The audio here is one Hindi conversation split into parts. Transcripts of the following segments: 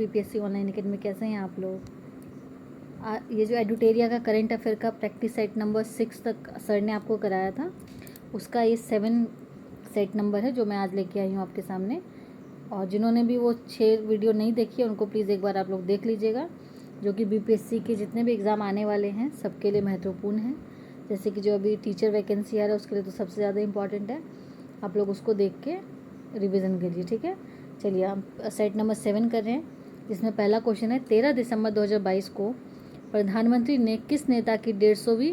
बीपीएससी ऑनलाइन अकेडमी, कैसे हैं आप लोग। ये जो एडुटेरिया का करंट अफेयर का प्रैक्टिस सेट नंबर 6 तक सर ने आपको कराया था, उसका ये 7 सेट नंबर है जो मैं आज लेके आई हूँ आपके सामने। और जिन्होंने भी वो 6 वीडियो नहीं देखी है उनको प्लीज़ एक बार आप लोग देख लीजिएगा, जो कि बीपीएससी के जितने भी एग्ज़ाम आने वाले हैं सबके लिए महत्वपूर्ण है। जैसे कि जो अभी टीचर वैकेंसी आ रहा है उसके लिए तो सबसे ज़्यादा इंपॉर्टेंट है, आप लोग उसको देख के रिवीजन कीजिए, ठीक है। चलिए हम सेट नंबर 7 कर रहे हैं, जिसमें पहला क्वेश्चन है 13 दिसंबर 2022 को प्रधानमंत्री ने किस नेता की 150वीं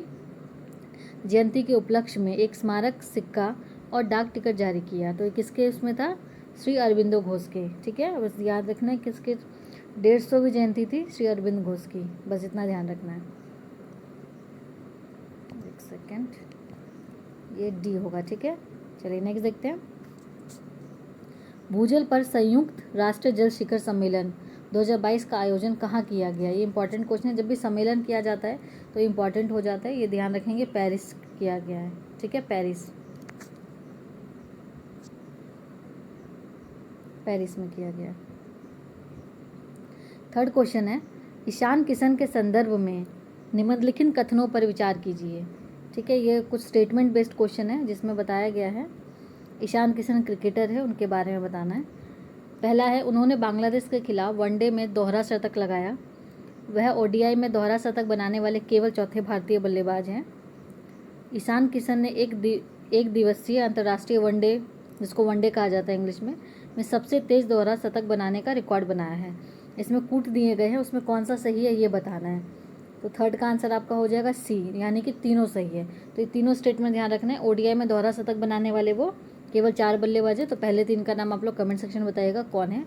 जयंती के उपलक्ष्य में एक स्मारक सिक्का और डाक टिकट जारी किया। तो किसके उसमें था, श्री अरविंदो घोष के, ठीक है। बस याद रखना है किसके 150वीं जयंती थी, श्री अरविंद घोष की, बस इतना ध्यान रखना है। एक सेकेंड, ये डी होगा, ठीक है। चलिए नेक्स्ट देखते हैं। भूजल पर संयुक्त राष्ट्र जल शिखर सम्मेलन 2022 का आयोजन कहाँ किया गया। ये इंपॉर्टेंट क्वेश्चन है, जब भी सम्मेलन किया जाता है तो इंपॉर्टेंट हो जाता है, ये ध्यान रखेंगे। पेरिस किया गया है, ठीक है, पेरिस में किया गया। थर्ड क्वेश्चन है ईशान किशन के संदर्भ में निम्नलिखित कथनों पर विचार कीजिए, ठीक है। ये कुछ स्टेटमेंट बेस्ड क्वेश्चन है जिसमें बताया गया है ईशान किशन क्रिकेटर है, उनके बारे में बताना है। पहला है, उन्होंने बांग्लादेश के खिलाफ वनडे में दोहरा शतक लगाया। वह ओडीआई में दोहरा शतक बनाने वाले केवल चौथे भारतीय बल्लेबाज हैं। ईशान किशन ने एक दिवसीय अंतर्राष्ट्रीय वनडे, जिसको वनडे कहा जाता है इंग्लिश में सबसे तेज दोहरा शतक बनाने का रिकॉर्ड बनाया है। इसमें कूट दिए गए हैं, उसमें कौन सा सही है ये बताना है। तो थर्ड का आंसर आपका हो जाएगा सी, यानी कि तीनों सही है। तो ये तीनों स्टेटमेंट ध्यान रखना है। ओडीआई में दोहरा शतक बनाने वाले वो केवल 4 बल्लेबाज है, तो पहले 3 का नाम आप लोग कमेंट सेक्शन में बताइएगा कौन है,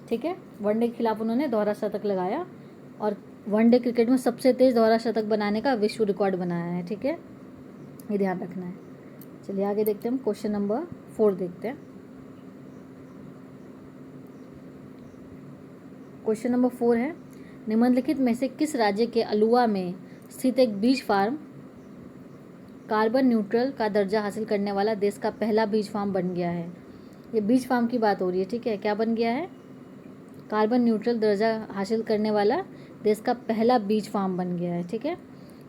ठीक है। वनडे के खिलाफ उन्होंने दोहरा शतक लगाया और वनडे क्रिकेट में सबसे तेज दोहरा शतक बनाने का विश्व रिकॉर्ड बनाया है, ठीक है, ये ध्यान रखना है। चलिए आगे देखते हैं, हम क्वेश्चन नंबर 4 देखते हैं। क्वेश्चन नंबर 4 है, निम्नलिखित में से किस राज्य के अलुवा में स्थित एक बीज फार्म कार्बन न्यूट्रल का दर्जा हासिल करने वाला देश का पहला बीज फार्म बन गया है। ये बीज फार्म की बात हो रही है, ठीक है। क्या बन गया है, कार्बन न्यूट्रल दर्जा हासिल करने वाला देश का पहला बीज फार्म बन गया है, ठीक है।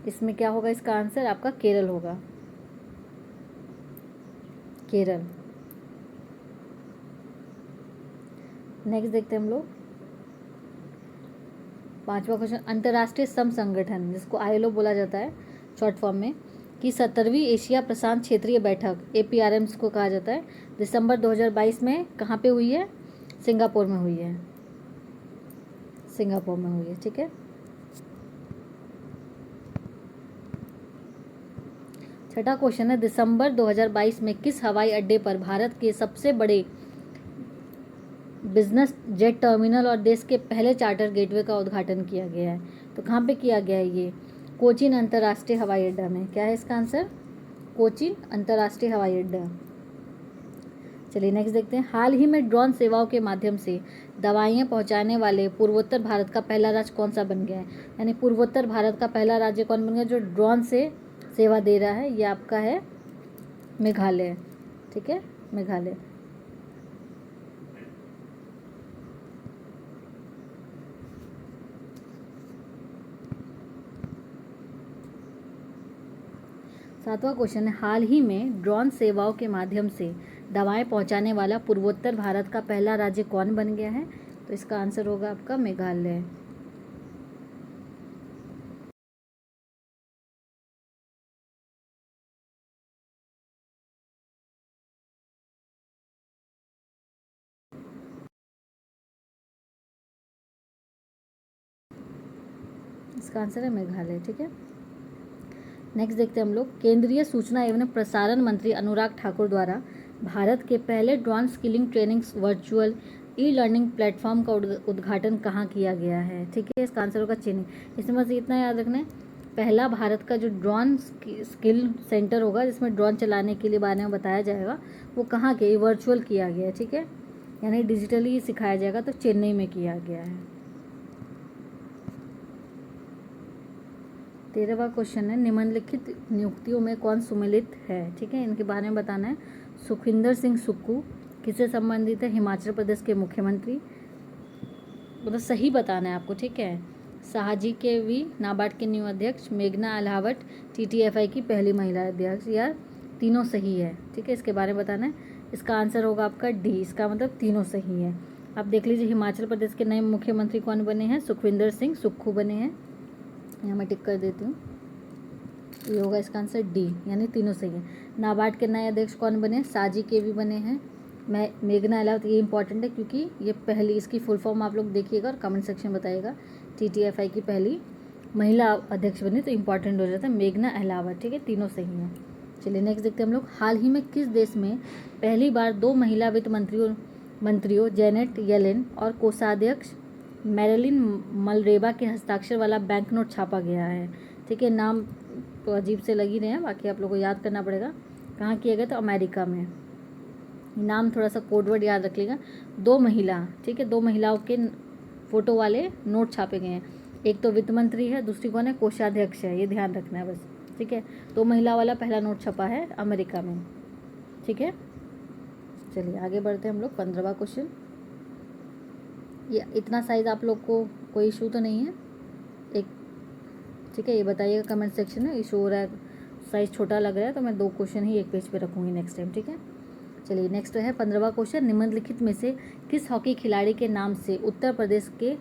इसमें क्या होगा, इसका आंसर आपका केरल होगा, केरल। नेक्स्ट देखते हैं हम लोग 5वां क्वेश्चन, अंतर्राष्ट्रीय श्रम संगठन जिसको आईएलओ बोला जाता है शॉर्ट फॉर्म में, की 17वीं एशिया प्रशांत क्षेत्रीय बैठक APRM को कहा जाता है, दिसंबर 2022 में कहाँ पे हुई है, सिंगापुर में हुई है, सिंगापुर में हुई है, ठीक है। छठा क्वेश्चन है, दिसंबर 2022 में किस हवाई अड्डे पर भारत के सबसे बड़े बिजनेस जेट टर्मिनल और देश के पहले चार्टर गेटवे का उद्घाटन किया गया है। तो कहाँ पे किया गया है ये, कोचीन अंतर्राष्ट्रीय हवाई अड्डा में। क्या है इसका आंसर, कोचीन अंतर्राष्ट्रीय हवाई अड्डा। चलिए नेक्स्ट देखते हैं, हाल ही में ड्रोन सेवाओं के माध्यम से दवाइयाँ पहुँचाने वाले पूर्वोत्तर भारत का पहला राज्य कौन सा बन गया है। यानी पूर्वोत्तर भारत का पहला राज्य कौन बन गया जो ड्रोन से सेवा दे रहा है, ये आपका है मेघालय, ठीक है, मेघालय। सातवां क्वेश्चन है, हाल ही में ड्रोन सेवाओं के माध्यम से दवाएं पहुंचाने वाला पूर्वोत्तर भारत का पहला राज्य कौन बन गया है। तो इसका आंसर होगा आपका मेघालय। इसका आंसर है मेघालय, ठीक है। नेक्स्ट देखते हैं हम लोग, केंद्रीय सूचना एवं प्रसारण मंत्री अनुराग ठाकुर द्वारा भारत के पहले drone skilling training virtual e learning platform का उद्घाटन कहाँ किया गया है, ठीक है। इसका आंसर होगा चीन। इसमें बस इतना याद रखना है, पहला भारत का जो ड्रोन स्किल सेंटर होगा जिसमें ड्रोन चलाने के लिए बारे में बताया जाएगा, वो कहाँ के, वर्चुअल किया गया है, ठीक है, यानी डिजिटली सिखाया जाएगा, तो चेन्नई में किया गया है। 13वां क्वेश्चन है, निम्नलिखित नियुक्तियों में कौन सुमेलित है, ठीक है, इनके बारे में बताना है। सुखविंदर सिंह सुक्खू किससे संबंधित है, हिमाचल प्रदेश के मुख्यमंत्री। मतलब सही बताना है आपको, ठीक है। शाहजी के वी नाबार्ड के न्यू अध्यक्ष, मेघना अलाहावट TTFI की पहली महिला अध्यक्ष, या तीनों सही है, ठीक है। इसके बारे में बताना है। इसका आंसर होगा आपका डी, इसका मतलब तीनों सही है। आप देख लीजिए हिमाचल प्रदेश के नए मुख्यमंत्री कौन बने हैं, सुखविंदर सिंह सुक्खू बने हैं। यहाँ मैं टिक कर देती हूँ, ये होगा इसका आंसर डी, यानी तीनों सही है। नाबार्ड के नए अध्यक्ष कौन बने, शाहजी के वी बने हैं। मेघना अलाहावत, ये इंपॉर्टेंट है क्योंकि ये पहली, इसकी फुल फॉर्म आप लोग देखिएगा और कमेंट सेक्शन में बताइएगा। TTFI की पहली महिला अध्यक्ष बनी, तो इंपॉर्टेंट हो जाता है मेघना अलाहावत, ठीक है। तीनों सही हैं। चलिए नेक्स्ट देखते हैं हम लोग। हाल ही में किस देश में पहली बार 2 महिला वित्त मंत्रियों जेनेट येलेन और कोषाध्यक्ष मैरिलिन मलरेबा के हस्ताक्षर वाला बैंक नोट छापा गया है, ठीक है। नाम तो अजीब से लग ही रहे हैं, बाकी आप लोगों को याद करना पड़ेगा। कहाँ किया गया, तो अमेरिका में। नाम थोड़ा सा कोडवर्ड याद रख लीजिएगा। 2 महिला, ठीक है, 2 महिलाओं के फोटो वाले नोट छापे गए हैं। एक तो वित्त मंत्री है, दूसरी कौन है, कोषाध्यक्ष है, ये ध्यान रखना है बस, ठीक है। 2 महिला वाला पहला नोट छपा है अमेरिका में, ठीक है। चलिए आगे बढ़ते हैं हम लोग। 15वां क्वेश्चन। ये इतना साइज आप लोग को कोई इशू तो नहीं है, एक, ठीक है, ये बताइएगा कमेंट सेक्शन में। इशू हो रहा है, साइज़ छोटा लग रहा है, तो मैं 2 क्वेश्चन ही एक पेज पे रखूँगी नेक्स्ट टाइम, ठीक है। चलिए नेक्स्ट है 15वां क्वेश्चन। निम्नलिखित में से किस हॉकी खिलाड़ी के नाम से उत्तर प्रदेश के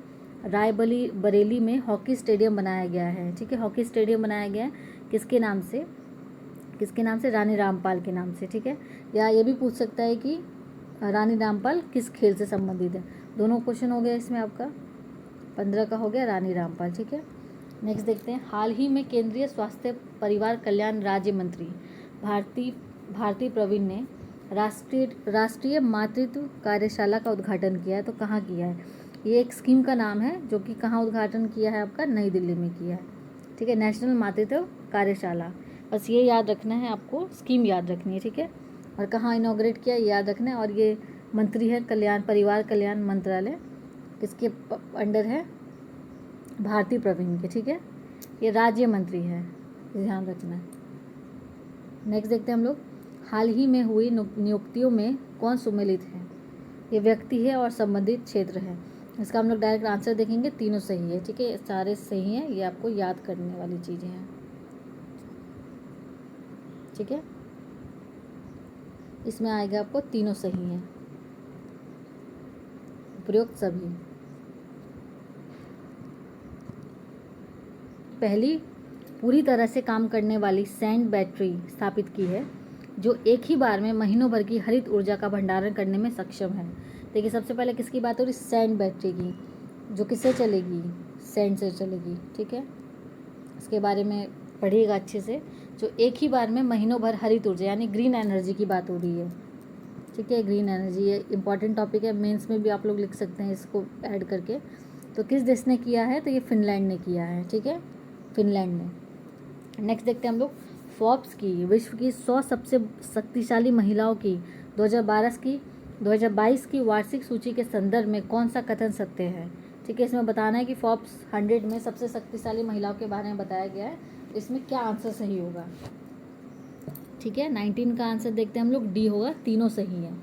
बरेली में हॉकी स्टेडियम बनाया गया है, ठीक है। हॉकी स्टेडियम बनाया गया है किसके नाम से, किसके नाम से, रानी रामपाल के नाम से, ठीक है। या ये भी पूछ सकता है कि रानी रामपाल किस खेल से संबंधित है। दोनों क्वेश्चन हो गया इसमें आपका। 15 का हो गया रानी रामपाल, ठीक है। नेक्स्ट देखते हैं। हाल ही में केंद्रीय स्वास्थ्य परिवार कल्याण राज्य मंत्री भारती प्रवीण ने राष्ट्रीय मातृत्व कार्यशाला का उद्घाटन किया है, तो कहाँ किया है। ये एक स्कीम का नाम है जो कि कहाँ उद्घाटन किया है आपका, नई दिल्ली में किया है, ठीक है। नेशनल मातृत्व कार्यशाला, बस ये याद रखना है आपको, स्कीम याद रखनी है, ठीक है। और कहाँ इनॉग्रेट किया याद रखना है। और ये मंत्री है परिवार कल्याण मंत्रालय, किसके अंडर है, भारती प्रवीण के, ठीक है। ये राज्य मंत्री है, ध्यान रखना है। नेक्स्ट देखते हैं हम लोग। हाल ही में हुई नियुक्तियों में कौन सम्मिलित है। ये व्यक्ति है और संबंधित क्षेत्र है। इसका हम लोग डायरेक्ट आंसर देखेंगे, तीनों सही है, ठीक है, सारे सही हैं, ये आपको याद करने वाली चीज़ें हैं, ठीक है। इसमें आएगा आपको तीनों सही हैं, उपयुक्त सभी। पहली पूरी तरह से काम करने वाली सैंड बैटरी स्थापित की है जो एक ही बार में महीनों भर की हरित ऊर्जा का भंडारण करने में सक्षम है। देखिए सबसे पहले किसकी बात हो रही, सैंड बैटरी की, जो किससे चलेगी, सैंड से चलेगी, ठीक है। इसके बारे में पढ़िएगा अच्छे से। जो एक ही बार में महीनों भर हरित ऊर्जा यानी ग्रीन एनर्जी की बात हो रही है, ठीक है। ग्रीन एनर्जी ये इंपॉर्टेंट टॉपिक है, मेंस में भी आप लोग लिख सकते हैं इसको ऐड करके। तो किस देश ने किया है, तो ये फिनलैंड ने किया है, ठीक है, फिनलैंड ने। नेक्स्ट देखते हैं हम लोग। फोर्ब्स की विश्व की 100 सबसे शक्तिशाली महिलाओं की 2022 की वार्षिक सूची के संदर्भ में कौन सा कथन सत्य है, ठीक है। इसमें बताना है कि फोर्ब्स 100 में सबसे शक्तिशाली महिलाओं के बारे में बताया गया है, इसमें क्या आंसर सही होगा, ठीक है। 19 का आंसर देखते हैं हम लोग, डी होगा, तीनों सही है।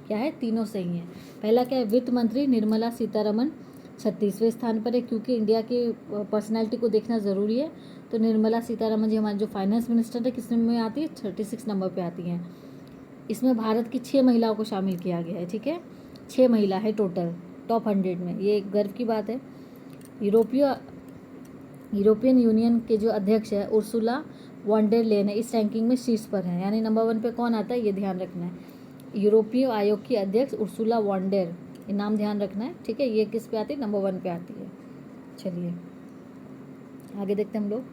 क्या है, तीनों सही है। पहला क्या है, वित्त मंत्री निर्मला सीतारमन 36वें स्थान पर है, क्योंकि इंडिया की पर्सनैलिटी को देखना ज़रूरी है। तो निर्मला सीतारमन जी हमारे जो फाइनेंस मिनिस्टर है किस नंबर में आती है, 36 नंबर पे आती हैं। इसमें भारत की 6 महिलाओं को शामिल किया गया है, ठीक है, 6 महिला है टोटल टॉप 100 में, ये एक गर्व की बात है। यूरोपियन यूनियन के जो अध्यक्ष है उर्सुला वॉन डेर लेयन इस रैंकिंग में शीर्ष पर है, यानी नंबर 1 पे कौन आता है, ये ध्यान रखना है। यूरोपीय आयोग की अध्यक्ष उर्सुला वॉन डेर, ये नाम ध्यान रखना है, ठीक है। ये किस पे आती है, नंबर 1 पे आती है। चलिए आगे देखते हैं हम लोग।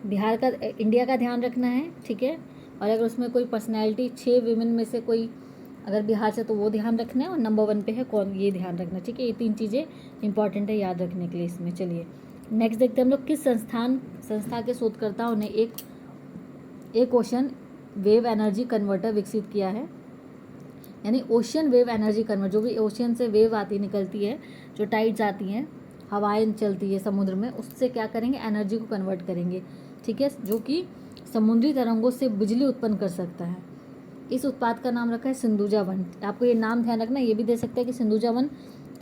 बिहार का, इंडिया का ध्यान रखना है, ठीक है। और अगर उसमें कोई पर्सनैलिटी 6 विमेन में से कोई अगर बिहार से, तो वो ध्यान रखना है। और नंबर 1 पे है कौन, ये ध्यान रखना है, ठीक है। ये 3 चीज़ें इंपॉर्टेंट है याद रखने के लिए इसमें। चलिए नेक्स्ट देखते हैं हम लोग। किस संस्था के शोधकर्ताओं ने एक ओशन वेव एनर्जी कन्वर्टर विकसित किया है, यानी ओशियन वेव एनर्जी कन्वर्टर, जो भी ओशियन से वेव आती निकलती है, जो टाइड्स आती हैं, हवाएं चलती है समुद्र में, उससे क्या करेंगे, एनर्जी को कन्वर्ट करेंगे, ठीक है, जो कि समुद्री तरंगों से बिजली उत्पन्न कर सकता है। इस उत्पाद का नाम रखा है सिंधुजा वन। आपको ये नाम ध्यान रखना, ये भी दे सकते हैं कि सिंधुजा वन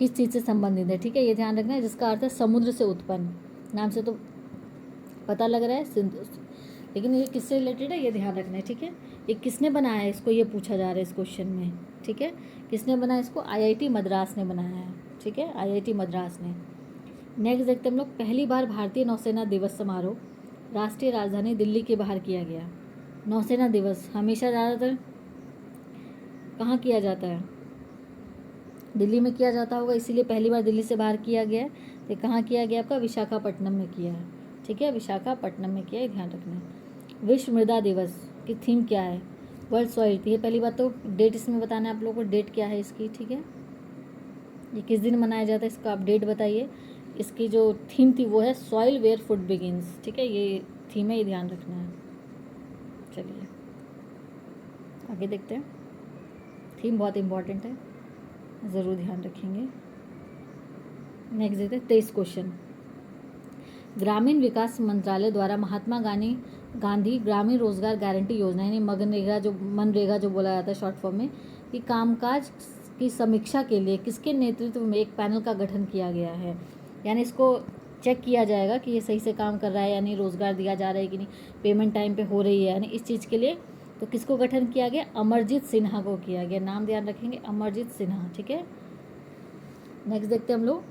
किस चीज़ से संबंधित है, ठीक है, ये ध्यान रखना है। जिसका अर्थ है समुद्र से उत्पन्न, नाम से तो पता लग रहा है सिंधु, लेकिन ये किससे रिलेटेड है ये ध्यान रखना है, ठीक है। ये किसने बनाया है इसको, ये पूछा जा रहा है इस क्वेश्चन में, ठीक है। किसने बनाया इसको, आईआईटी मद्रास ने बनाया है, ठीक है, आईआईटी मद्रास ने। नेक्स्ट देखते हैं हम लोग, पहली बार भारतीय नौसेना दिवस समारोह राष्ट्रीय राजधानी दिल्ली के बाहर किया गया। नौसेना दिवस हमेशा ज़्यादातर कहाँ किया जाता है, दिल्ली में किया जाता होगा, इसीलिए पहली बार दिल्ली से बाहर किया गया है। तो कहाँ किया गया आपका, विशाखापट्टनम में किया है, ठीक है, विशाखापट्टनम में किया है, ध्यान रखना है। विश्व मृदा दिवस की थीम क्या है, वर्ल्ड सॉइल। ये पहली बात तो डेट इसमें बताना है आप लोगों को, डेट क्या है इसकी, ठीक है, ये किस दिन मनाया जाता है इसका आप डेट बताइए। इसकी जो थीम थी वो है सॉइल वेयर फूड बिगिंस, ठीक है, ये थीम है, ये ध्यान रखना है। चलिए आगे देखते हैं, थीम बहुत इम्पॉर्टेंट है, ज़रूर ध्यान रखेंगे। नेक्स्ट देखते हैं 23 क्वेश्चन। ग्रामीण विकास मंत्रालय द्वारा महात्मा गांधी ग्रामीण रोजगार गारंटी योजना यानी मनरेगा जो बोला जाता है शॉर्ट फॉर्म में, कि कामकाज की समीक्षा के लिए किसके नेतृत्व में एक पैनल का गठन किया गया है। यानी इसको चेक किया जाएगा कि ये सही से काम कर रहा है यानी रोज़गार दिया जा रहा है कि नहीं, पेमेंट टाइम पे हो रही है, यानी इस चीज़ के लिए तो किसको गठन किया गया, अमरजीत सिन्हा को किया गया। नाम ध्यान रखेंगे, अमरजीत सिन्हा, ठीक है। नेक्स्ट देखते हैं हम लोग,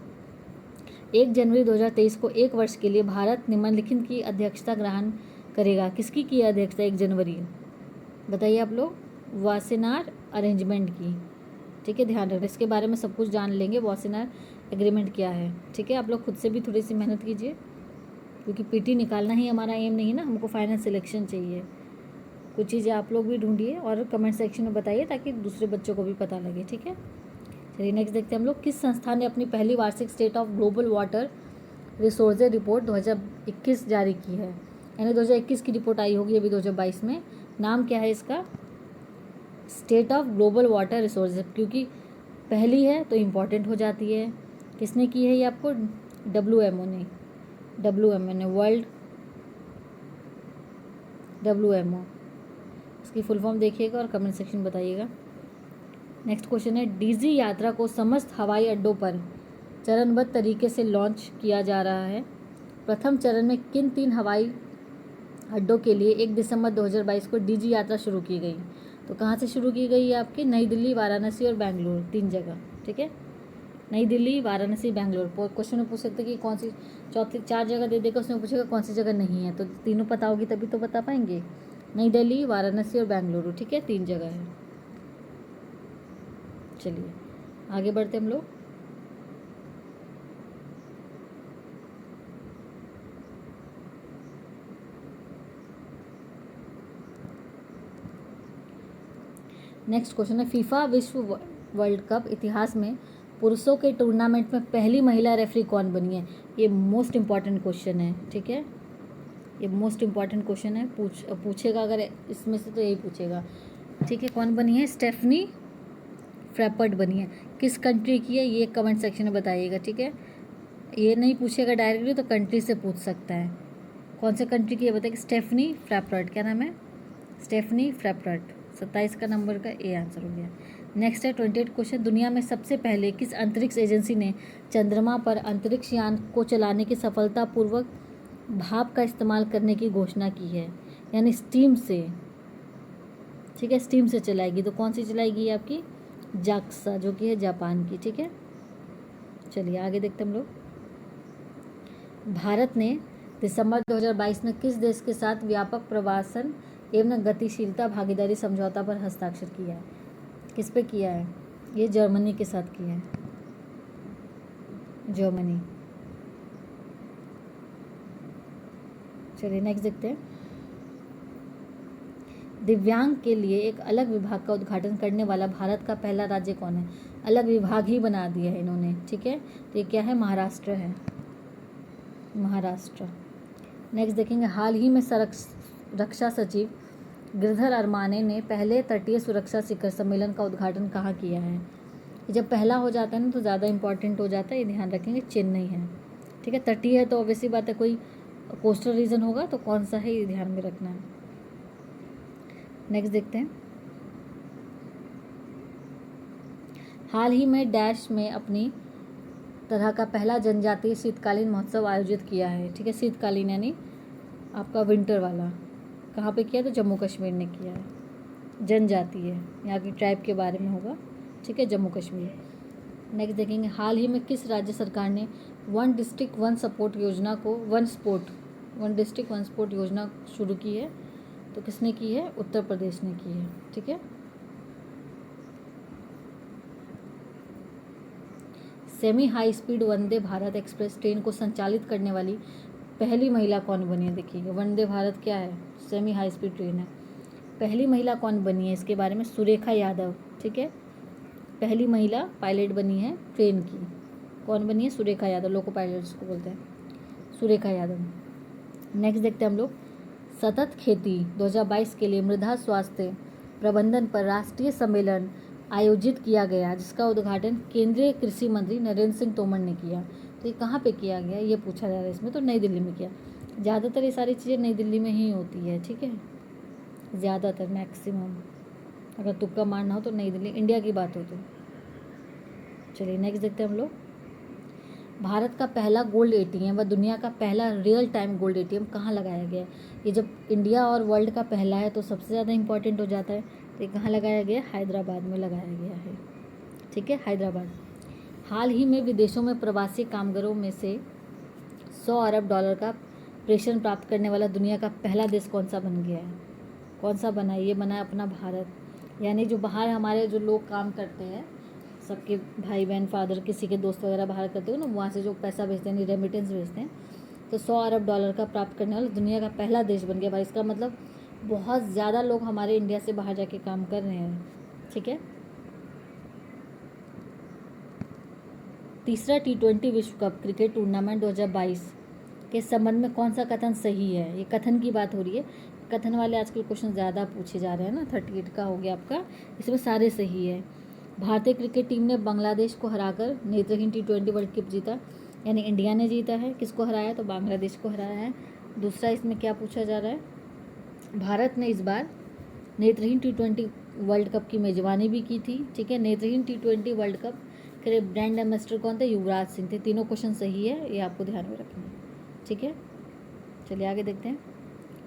1 जनवरी 2023 को एक वर्ष के लिए भारत निम्नलिखित की अध्यक्षता ग्रहण करेगा। किसकी की अध्यक्षता 1 जनवरी, बताइए आप लोग, वासेनार अरेंजमेंट की, ठीक है, ध्यान रखना, इसके बारे में सब कुछ जान लेंगे, वासेनार एग्रीमेंट क्या है, ठीक है। आप लोग खुद से भी थोड़ी सी मेहनत कीजिए, क्योंकि पीटी निकालना ही हमारा एम नहीं है ना, हमको फाइनल सिलेक्शन चाहिए। कुछ चीज़ें आप लोग भी ढूंढिए और कमेंट सेक्शन में बताइए ताकि दूसरे बच्चों को भी पता लगे, ठीक है। चलिए नेक्स्ट देखते हैं हम लोग, किस संस्था ने अपनी पहली वार्षिक state of global water resources report 2021 जारी की है। यानी 2021 की रिपोर्ट आई होगी अभी 2022 में। नाम क्या है इसका, state of global water resources, क्योंकि पहली है तो इम्पॉर्टेंट हो जाती है। किसने की है ये आपको, WMO ने वर्ल्ड WMO, इसकी फुल फॉर्म देखिएगा और कमेंट सेक्शन बताइएगा। नेक्स्ट क्वेश्चन है, डीजी यात्रा को समस्त हवाई अड्डों पर चरणबद्ध तरीके से लॉन्च किया जा रहा है। प्रथम चरण में किन 3 हवाई अड्डों के लिए 1 दिसंबर 2022 को डीजी यात्रा शुरू की गई। तो कहाँ से शुरू की गई है आपकी, नई दिल्ली, वाराणसी और बेंगलुरु, 3 जगह, ठीक है, नई दिल्ली, वाराणसी, बेंगलुरु। क्वेश्चन में पूछ सकते कि कौन सी 4 जगह दे देगा, उसमें पूछेगा कौन सी जगह नहीं है, तो तीनों पता होगी तभी तो बता पाएंगे। नई दिल्ली, वाराणसी और बेंगलुरु, ठीक है, 3 जगह है। चलिए आगे बढ़ते हम लोग। नेक्स्ट क्वेश्चन है, फीफा विश्व वर्ल्ड कप इतिहास में पुरुषों के टूर्नामेंट में पहली महिला रेफरी कौन बनी है। ये मोस्ट इम्पॉर्टेंट क्वेश्चन है, ठीक है, ये मोस्ट इम्पॉर्टेंट क्वेश्चन है, पूछेगा अगर इसमें से तो यही पूछेगा, ठीक है। कौन बनी है, स्टेफनी फ्रैपर्ट बनी है। किस कंट्री की है ये कमेंट सेक्शन में बताइएगा, ठीक है। ये नहीं पूछेगा डायरेक्टली तो कंट्री से पूछ सकता है, कौन से कंट्री की है बताइए, स्टेफनी फ्रैपर्ट, क्या नाम है, स्टेफनी फ्रैपर्ट। 27 का नंबर का ए आंसर हो गया। नेक्स्ट है 28 क्वेश्चन, दुनिया में सबसे पहले किस अंतरिक्ष एजेंसी ने चंद्रमा पर अंतरिक्ष यान को चलाने की सफलतापूर्वक भाप का इस्तेमाल करने की घोषणा की है। यानी स्टीम से, ठीक है, स्टीम से चलाएगी, तो कौन सी चलाएगी आपकी, जाक्सा, जो कि है जापान की, ठीक है। चलिए आगे देखते हम लोग, भारत ने दिसंबर 2022 में किस देश के साथ व्यापक प्रवासन एवं गतिशीलता भागीदारी समझौता पर हस्ताक्षर किया है। किस पे किया है, ये जर्मनी के साथ किया है, जर्मनी। चलिए नेक्स्ट देखते हैं, दिव्यांग के लिए एक अलग विभाग का उद्घाटन करने वाला भारत का पहला राज्य कौन है। अलग विभाग ही बना दिया है इन्होंने, ठीक है, तो ये क्या है, महाराष्ट्र है, महाराष्ट्र। नेक्स्ट देखेंगे, हाल ही में रक्षा सचिव गिरधर अरमाने ने पहले तटीय सुरक्षा शिखर सम्मेलन का उद्घाटन कहाँ किया है। जब पहला हो जाता है ना तो ज़्यादा इंपॉर्टेंट हो जाता है, ये ध्यान रखेंगे, चेन्नई है, ठीक है। तटीय है तो ऑब्वियसली बात है, कोई कोस्टल रीजन होगा तो कौन सा है ये ध्यान में रखना है। नेक्स्ट देखते हैं, हाल ही में डैश में अपनी तरह का पहला जनजातीय शीतकालीन महोत्सव आयोजित किया है? ठीक है, शीतकालीन यानी आपका विंटर वाला। कहाँ पे किया? तो जम्मू कश्मीर ने किया है। जनजातीय यहाँ की ट्राइब के बारे में होगा। ठीक है, जम्मू कश्मीर। नेक्स्ट देखेंगे, हाल ही में किस राज्य सरकार ने वन डिस्ट्रिक्ट वन सपोर्ट योजना को वन डिस्ट्रिक्ट वन सपोर्ट योजना शुरू की है? तो किसने की है? उत्तर प्रदेश ने की है। ठीक है, semi high speed Vande Bharat express train को संचालित करने वाली पहली महिला कौन बनी है? देखिए, वंदे भारत क्या है? सेमी हाई स्पीड ट्रेन है। पहली महिला कौन बनी है इसके बारे में? सुरेखा यादव। ठीक है, पहली महिला पायलट बनी है ट्रेन की। कौन बनी है? सुरेखा यादव। लोको पायलट जिसको बोलते हैं, सुरेखा यादव। नेक्स्ट देखते हैं हम लोग, सतत खेती 2022 के लिए मृदा स्वास्थ्य प्रबंधन पर राष्ट्रीय सम्मेलन आयोजित किया गया, जिसका उद्घाटन केंद्रीय कृषि मंत्री नरेंद्र सिंह तोमर ने किया। तो ये कहाँ पे किया गया ये पूछा जा रहा है इसमें? तो नई दिल्ली में किया। ज़्यादातर ये सारी चीज़ें नई दिल्ली में ही होती है। ठीक है, ज़्यादातर मैक्सिमम, अगर तुक्का मारना हो तो नई दिल्ली, इंडिया की बात हो तो। चलिए नेक्स्ट देखते हैं हम लोग, भारत का पहला गोल्ड एटीएम व दुनिया का पहला रियल टाइम गोल्ड एटीएम कहाँ लगाया गया है? ये जब इंडिया और वर्ल्ड का पहला है तो सबसे ज़्यादा इंपॉर्टेंट हो जाता है। तो ये कहाँ लगाया गया? हैदराबाद में लगाया गया है। ठीक है, हैदराबाद। हाल ही में विदेशों में प्रवासी कामगारों में से 100 अरब डॉलर का प्रेषण प्राप्त करने वाला दुनिया का पहला देश कौन सा बन गया है? कौन सा बना है? ये बना है अपना भारत। यानी जो बाहर हमारे जो लोग काम करते हैं, सबके भाई बहन फादर किसी के दोस्त वगैरह बाहर करते हो ना, वहाँ से जो पैसा भेजते हैं, रेमिटेंस भेजते हैं, तो 100 अरब डॉलर का प्राप्त करने वाला दुनिया का पहला देश बन गया भाई। इसका मतलब बहुत ज़्यादा लोग हमारे इंडिया से बाहर जाके काम कर रहे हैं। ठीक है, तीसरा T20 विश्व कप क्रिकेट टूर्नामेंट 2022 के संबंध में कौन सा कथन सही है? ये कथन की बात हो रही है। कथन वाले आजकल क्वेश्चन ज़्यादा पूछे जा रहे हैं ना। 38 का हो गया आपका, इसमें सारे सही है। भारतीय क्रिकेट टीम ने बांग्लादेश को हराकर नेत्रहीन T20 वर्ल्ड कप जीता, यानी इंडिया ने जीता है। किसको हराया? तो बांग्लादेश को हराया है। दूसरा इसमें क्या पूछा जा रहा है? भारत ने इस बार नेत्रहीन T20 वर्ल्ड कप की मेजबानी भी की थी। ठीक है, नेत्रहीन T20 वर्ल्ड कप के ब्रांड एम्बेसडर कौन थे? युवराज सिंह थे। तीनों क्वेश्चन सही है, ये आपको ध्यान में रखना है। ठीक है, चलिए आगे देखते हैं।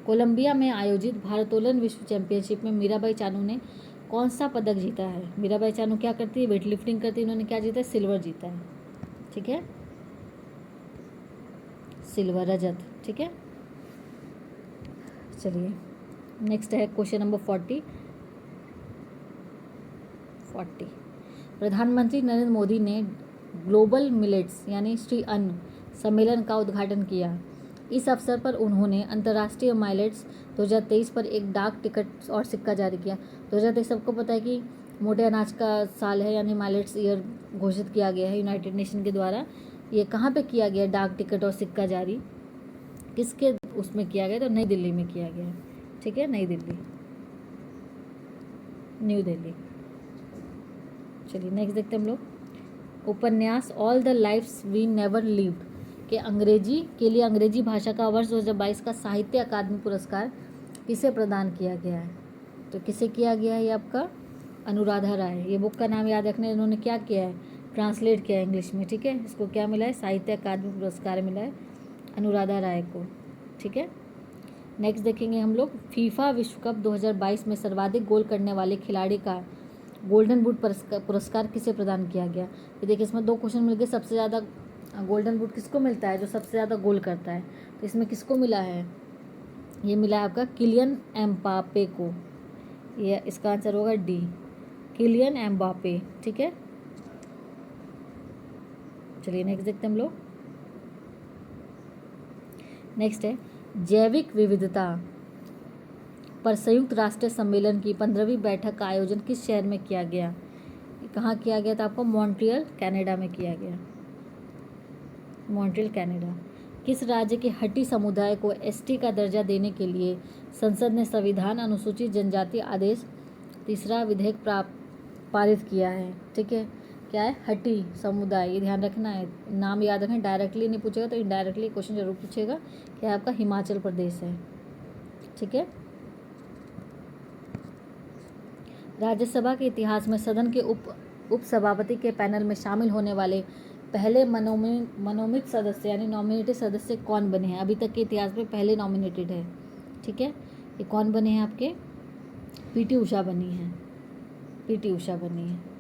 कोलंबिया में आयोजित भारोत्तोलन विश्व चैंपियनशिप में मीराबाई चानू ने कौन सा पदक जीता है? मीराबाई चानू क्या करती है? वेट लिफ्टिंग करती है। इन्होंने क्या जीता है? सिल्वर जीता है। ठीक है, सिल्वर, रजत। ठीक है, चलिए नेक्स्ट है क्वेश्चन नंबर 40। प्रधानमंत्री नरेंद्र मोदी ने ग्लोबल मिलेट्स यानी श्री अन्न सम्मेलन का उद्घाटन किया। इस अवसर पर उन्होंने अंतर्राष्ट्रीय मिलेट्स 2023 पर एक डाक टिकट और सिक्का जारी किया। 2023 सबको पता है कि मोटे अनाज का साल है, यानी मिलेट्स ईयर घोषित किया गया है यूनाइटेड नेशन के द्वारा। ये कहाँ पे किया गया? डाक टिकट और सिक्का जारी किसके उसमें किया गया? तो नई दिल्ली में किया गया है। ठीक है, नई दिल्ली, न्यू दिल्ली। चलिए नेक्स्ट देखते हैं हम लोग, उपन्यास all the lives we never lived के अंग्रेजी के लिए अंग्रेजी भाषा का वर्ष 2022 का साहित्य अकादमी पुरस्कार किसे प्रदान किया गया है? तो किसे किया गया है? ये आपका अनुराधा राय। ये बुक का नाम याद रखना, इन्होंने क्या किया है? ट्रांसलेट किया है इंग्लिश में। ठीक है, इसको क्या मिला है? साहित्य अकादमी पुरस्कार मिला है अनुराधा राय को। ठीक है, नेक्स्ट देखेंगे हम लोग, फीफा विश्व कप 2022 में सर्वाधिक गोल करने वाले खिलाड़ी का गोल्डन बूट पुरस्कार किसे प्रदान किया गया? ये देखिए, इसमें दो क्वेश्चन मिल गए। सबसे ज़्यादा गोल्डन बूट किसको मिलता है? जो सबसे ज़्यादा गोल करता है। तो इसमें किसको मिला है? ये मिला है आपका किलियन एम्बापे को। ये इसका आंसर होगा डी, किलियन एम्बापे। ठीक है, चलिए नेक्स्ट देखते हैं हम लोग। नेक्स्ट है, जैविक विविधता पर संयुक्त राष्ट्र सम्मेलन की 15वीं बैठक का आयोजन किस शहर में किया गया? कहाँ किया गया था? आपको मॉन्ट्रियल कनाडा में किया गया। Montreal Canada. किस राज्य के हट्टी समुदाय को एसटी का दर्जा देने के लिए संसद ने संविधान अनुसूचित जनजाति आदेश 3 विधेयक पारित किया है? ठीक है, क्या है? हट्टी समुदाय। ये ध्यान रखना है, नाम याद रखें। डायरेक्टली नहीं पूछेगा तो इनडायरेक्टली क्वेश्चन जरूर पूछेगा। क्या आपका हिमाचल प्रदेश है। ठीक है, राज्यसभा के इतिहास में सदन के उपसभापति के पैनल में शामिल होने वाले पहले मनोमित सदस्य यानी नॉमिनेटेड सदस्य कौन बने हैं, अभी तक के इतिहास में पहले नॉमिनेटेड है, ठीक है। ये कौन बने हैं आपके, पीटी उषा बनी है, पीटी उषा बनी है।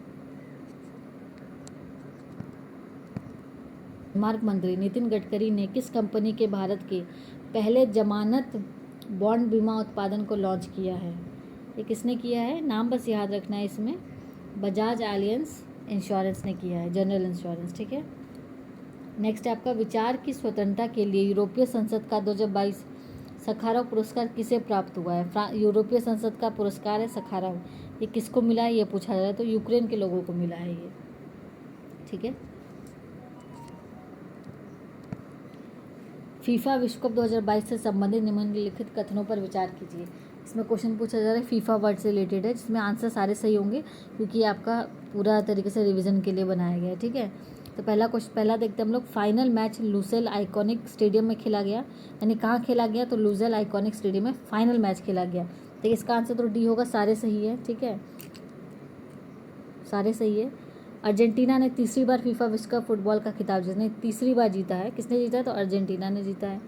मार्ग मंत्री नितिन गडकरी ने किस कंपनी के भारत के पहले जमानत बॉन्ड बीमा उत्पादन को लॉन्च किया है, ये किसने किया है, नाम बस याद रखना है इसमें, बजाज एलियंस इंश्योरेंस ने किया है, जनरल इंश्योरेंस, ठीक है। नेक्स्ट है आपका विचार की स्वतंत्रता के लिए यूरोपीय संसद का 2022 सखारव पुरस्कार किसे प्राप्त हुआ है। यूरोपीय संसद का पुरस्कार है सखारव, ये किसको मिला है ये पूछा जा रहा है, तो यूक्रेन के लोगों को मिला है ये, ठीक है। फीफा विश्व कप 2022 से संबंधित निम्नलिखित कथनों पर विचार कीजिए। इसमें क्वेश्चन पूछा जा रहा है फीफा वर्ड से रिलेटेड है, जिसमें आंसर सारे सही होंगे क्योंकि ये आपका पूरा तरीके से रिवीजन के लिए बनाया गया है, ठीक है। तो पहला देखते हैं हम लोग, final match Lucille iconic stadium में खेला गया, यानी कहाँ खेला गया, तो लुसेल आइकॉनिक स्टेडियम में फाइनल मैच खेला गया। तो इसका आंसर तो डी होगा, सारे सही है, ठीक है, सारे सही है। अर्जेंटीना ने तीसरी बार फीफा विश्व कप फुटबॉल का खिताब जिसने तीसरी बार जीता है, किसने जीता है, तो अर्जेंटीना ने जीता है।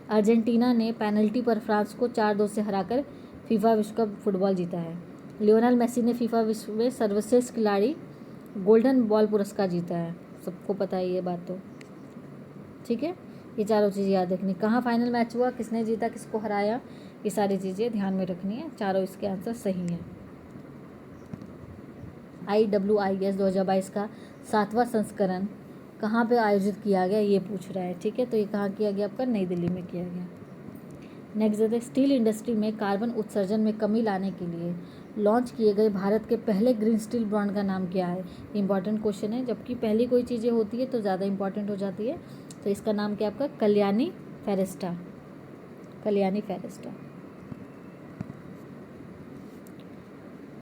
अर्जेंटीना ने पेनल्टी पर फ्रांस को 4-2 से हराकर फीफा विश्व कप फुटबॉल जीता है। लियोनेल मेसी ने फीफा विश्व में सर्वश्रेष्ठ खिलाड़ी गोल्डन बॉल पुरस्कार जीता है, सबको पता है ये बात तो, ठीक है। ये चारों चीज़ें याद रखनी, कहाँ फाइनल मैच हुआ, किसने जीता, किसको हराया, ये सारी चीज़ें ध्यान में रखनी है, चारों इसके आंसर सही हैं। IWIS 2022 का 7वां संस्करण कहाँ पे आयोजित किया गया, ये पूछ रहा है, ठीक है। तो ये कहाँ किया गया, आपका नई दिल्ली में किया गया। नेक्स्ट है स्टील इंडस्ट्री में कार्बन उत्सर्जन में कमी लाने के लिए लॉन्च किए गए भारत के पहले ग्रीन स्टील ब्रांड का नाम क्या है। इंपॉर्टेंट क्वेश्चन है, जबकि पहली कोई चीज़ें होती है तो ज़्यादा इंपॉर्टेंट हो जाती है। तो इसका नाम क्या आपका, कल्याणी फेरेस्टा, कल्याणी फेरेस्टा।